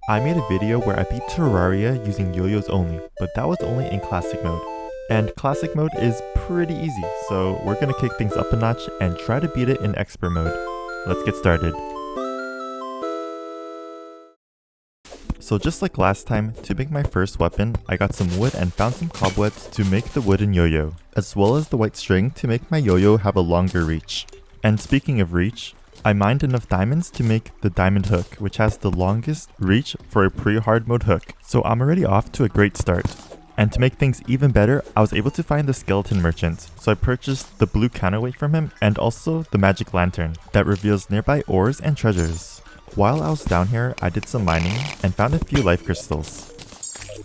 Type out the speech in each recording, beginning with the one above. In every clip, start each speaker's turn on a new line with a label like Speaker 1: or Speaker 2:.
Speaker 1: I made a video where I beat Terraria using Yoyos only, but that was only in classic mode. And classic mode is pretty easy, so we're gonna kick things up a notch and try to beat it in expert mode. Let's get started. So just like last time, to make my first weapon, I got some wood and found some cobwebs to make the wooden yo-yo, as well as the white string to make my yo-yo have a longer reach. And speaking of reach, I mined enough diamonds to make the diamond hook, which has the longest reach for a pre-hard mode hook, so I'm already off to a great start. And to make things even better, I was able to find the skeleton merchant, so I purchased the blue counterweight from him and also the magic lantern that reveals nearby ores and treasures. While I was down here, I did some mining and found a few life crystals.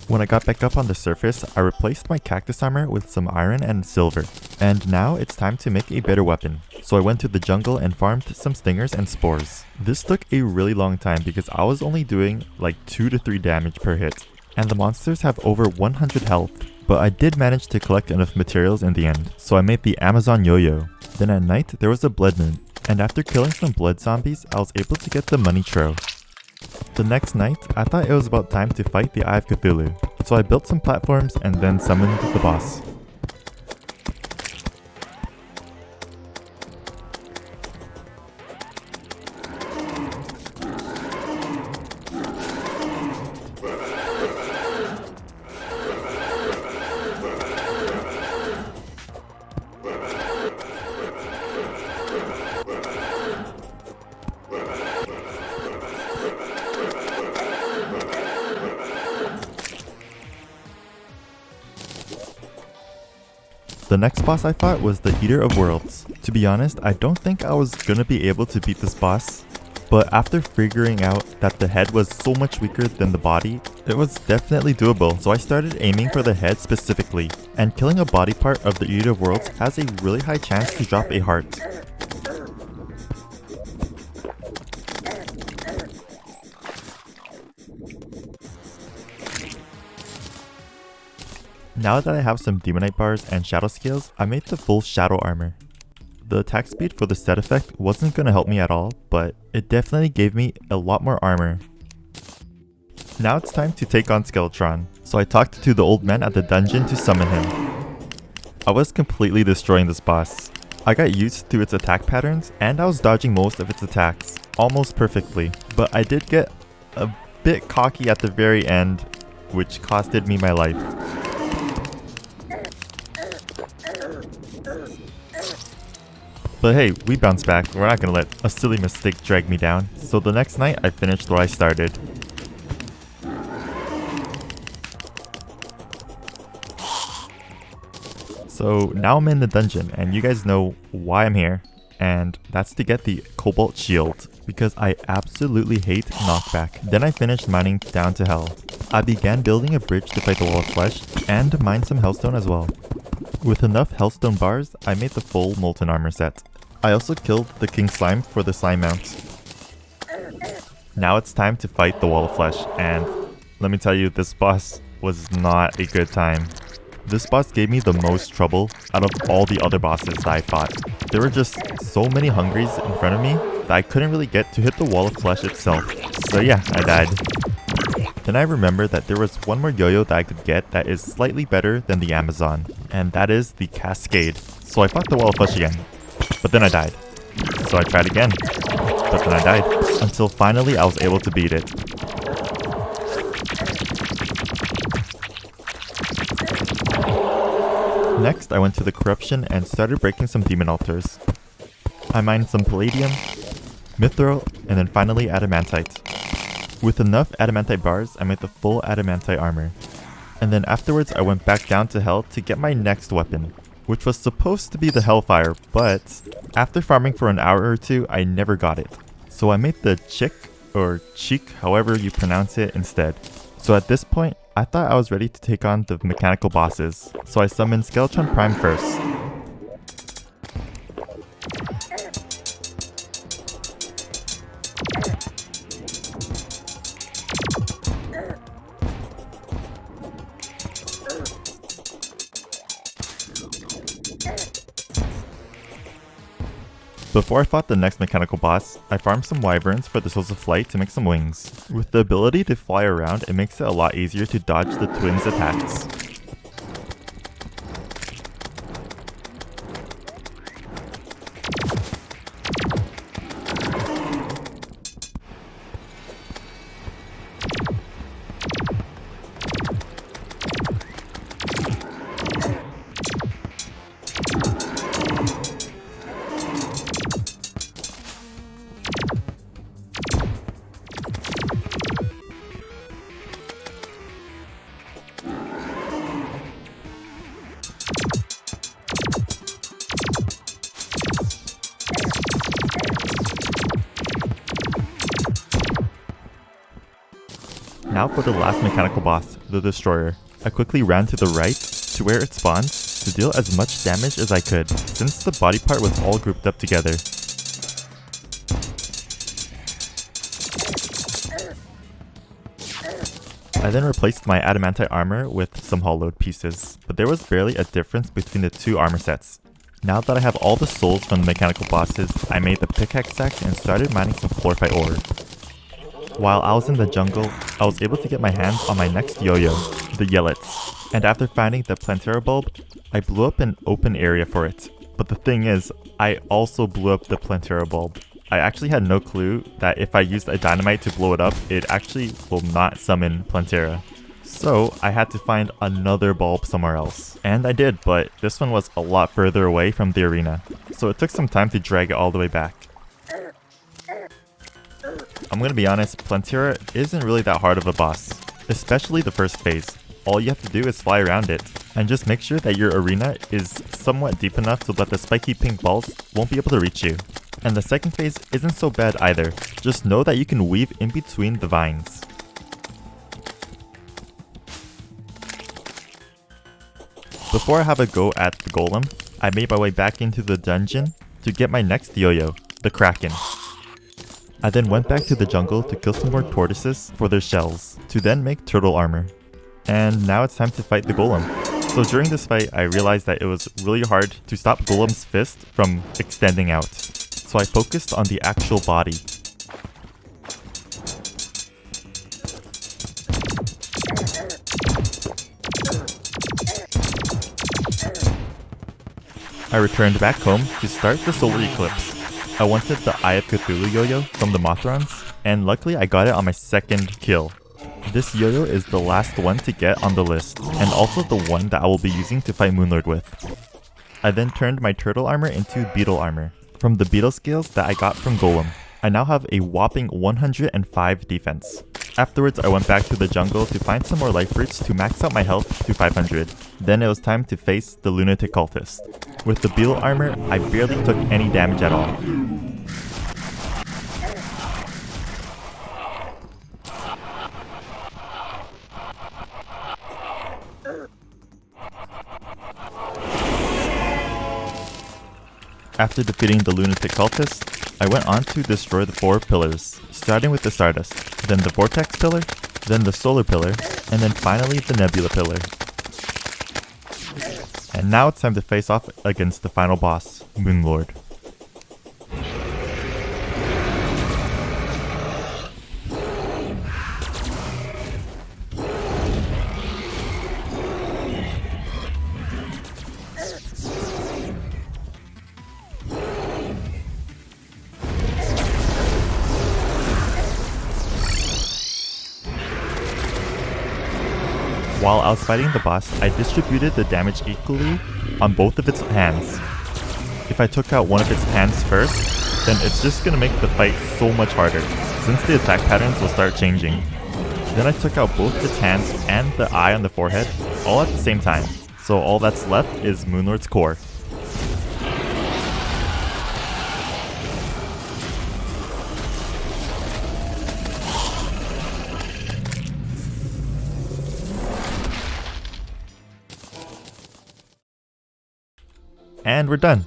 Speaker 1: When I got back up on the surface, I replaced my cactus armor with some iron and silver. And now it's time to make a better weapon. So I went to the jungle and farmed some stingers and spores. This took a really long time because I was only doing like 2 to 3 damage per hit. And the monsters have over 100 health. But I did manage to collect enough materials in the end, so I made the Amazon yo-yo. Then at night, there was a blood moon. And after killing some blood zombies, I was able to get the money tro. The next night, I thought it was about time to fight the Eye of Cthulhu, so I built some platforms and then summoned the boss. The next boss I fought was the Eater of Worlds. To be honest, I don't think I was gonna be able to beat this boss, but after figuring out that the head was so much weaker than the body, it was definitely doable, so I started aiming for the head specifically, and killing a body part of the Eater of Worlds has a really high chance to drop a heart. Now that I have some demonite bars and shadow scales, I made the full shadow armor. The attack speed for the set effect wasn't gonna help me at all, but it definitely gave me a lot more armor. Now it's time to take on Skeletron, so I talked to the old man at the dungeon to summon him. I was completely destroying this boss. I got used to its attack patterns and I was dodging most of its attacks, almost perfectly, but I did get a bit cocky at the very end, which costed me my life. But hey, we bounced back. We're not gonna let a silly mistake drag me down. So the next night, I finished what I started. So now I'm in the dungeon, and you guys know why I'm here. And that's to get the Cobalt Shield, because I absolutely hate knockback. Then I finished mining down to hell. I began building a bridge to fight the Wall of Flesh, and mined some Hellstone as well. With enough Hellstone bars, I made the full Molten Armor set. I also killed the King Slime for the slime mount. Now it's time to fight the Wall of Flesh, and let me tell you, this boss was not a good time. This boss gave me the most trouble out of all the other bosses that I fought. There were just so many hungries in front of me that I couldn't really get to hit the Wall of Flesh itself. So yeah, I died. Then I remembered that there was one more yo-yo that I could get that is slightly better than the Amazon, and that is the Cascade. So I fought the Wall of Flesh again, but then I died. So I tried again, but then I died, until finally I was able to beat it. Next, I went to the Corruption and started breaking some demon altars. I mined some palladium, mithril, and then finally adamantite. With enough adamantite bars, I made the full adamantite armor. And then afterwards, I went back down to hell to get my next weapon, which was supposed to be the Hellfire, but after farming for an hour or two, I never got it. So I made the Chick, or Cheek, however you pronounce it, instead. So at this point, I thought I was ready to take on the mechanical bosses, so I summoned Skeletron Prime first. Before I fought the next mechanical boss, I farmed some wyverns for the souls of flight to make some wings. With the ability to fly around, it makes it a lot easier to dodge the twins' attacks. Now for the last mechanical boss, the Destroyer. I quickly ran to the right, to where it spawns, to deal as much damage as I could, since the body part was all grouped up together. I then replaced my adamantite armor with some hollowed pieces, but there was barely a difference between the two armor sets. Now that I have all the souls from the mechanical bosses, I made the pickaxe sack and started mining some chlorophyte ore. While I was in the jungle, I was able to get my hands on my next yo-yo, the Yellets, and after finding the Plantera bulb, I blew up an open area for it. But the thing is, I also blew up the Plantera bulb. I actually had no clue that if I used a dynamite to blow it up, it actually will not summon Plantera. So I had to find another bulb somewhere else. And I did, but this one was a lot further away from the arena, so it took some time to drag it all the way back. I'm gonna be honest, Plantera isn't really that hard of a boss, especially the first phase. All you have to do is fly around it, and just make sure that your arena is somewhat deep enough so that the spiky pink balls won't be able to reach you. And the second phase isn't so bad either, just know that you can weave in between the vines. Before I have a go at the Golem, I made my way back into the dungeon to get my next yo-yo, the Kraken. I then went back to the jungle to kill some more tortoises for their shells, to then make turtle armor. And now it's time to fight the Golem. So during this fight, I realized that it was really hard to stop Golem's fist from extending out. So I focused on the actual body. I returned back home to start the solar eclipse. I wanted the Eye of Cthulhu yo-yo from the Mothrons, and luckily I got it on my second kill. This yo-yo is the last one to get on the list, and also the one that I will be using to fight Moonlord with. I then turned my turtle armor into beetle armor, from the beetle scales that I got from Golem. I now have a whopping 105 defense. Afterwards, I went back to the jungle to find some more life roots to max out my health to 500. Then it was time to face the lunatic cultist. With the beetle armor, I barely took any damage at all. After defeating the lunatic cultist, I went on to destroy the 4 pillars, starting with the Stardust, then the Vortex pillar, then the Solar pillar, and then finally the Nebula pillar. And now it's time to face off against the final boss, Moonlord. While I was fighting the boss, I distributed the damage equally on both of its hands. If I took out one of its hands first, then it's just gonna make the fight so much harder, since the attack patterns will start changing. Then I took out both its hands and the eye on the forehead, all at the same time, so all that's left is Moonlord's core. And we're done!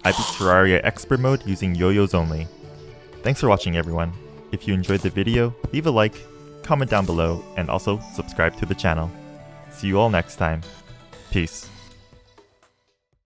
Speaker 1: I beat Terraria Expert Mode using Yoyos only. Thanks for watching everyone. If you enjoyed the video, leave a like, comment down below, and also subscribe to the channel. See you all next time. Peace.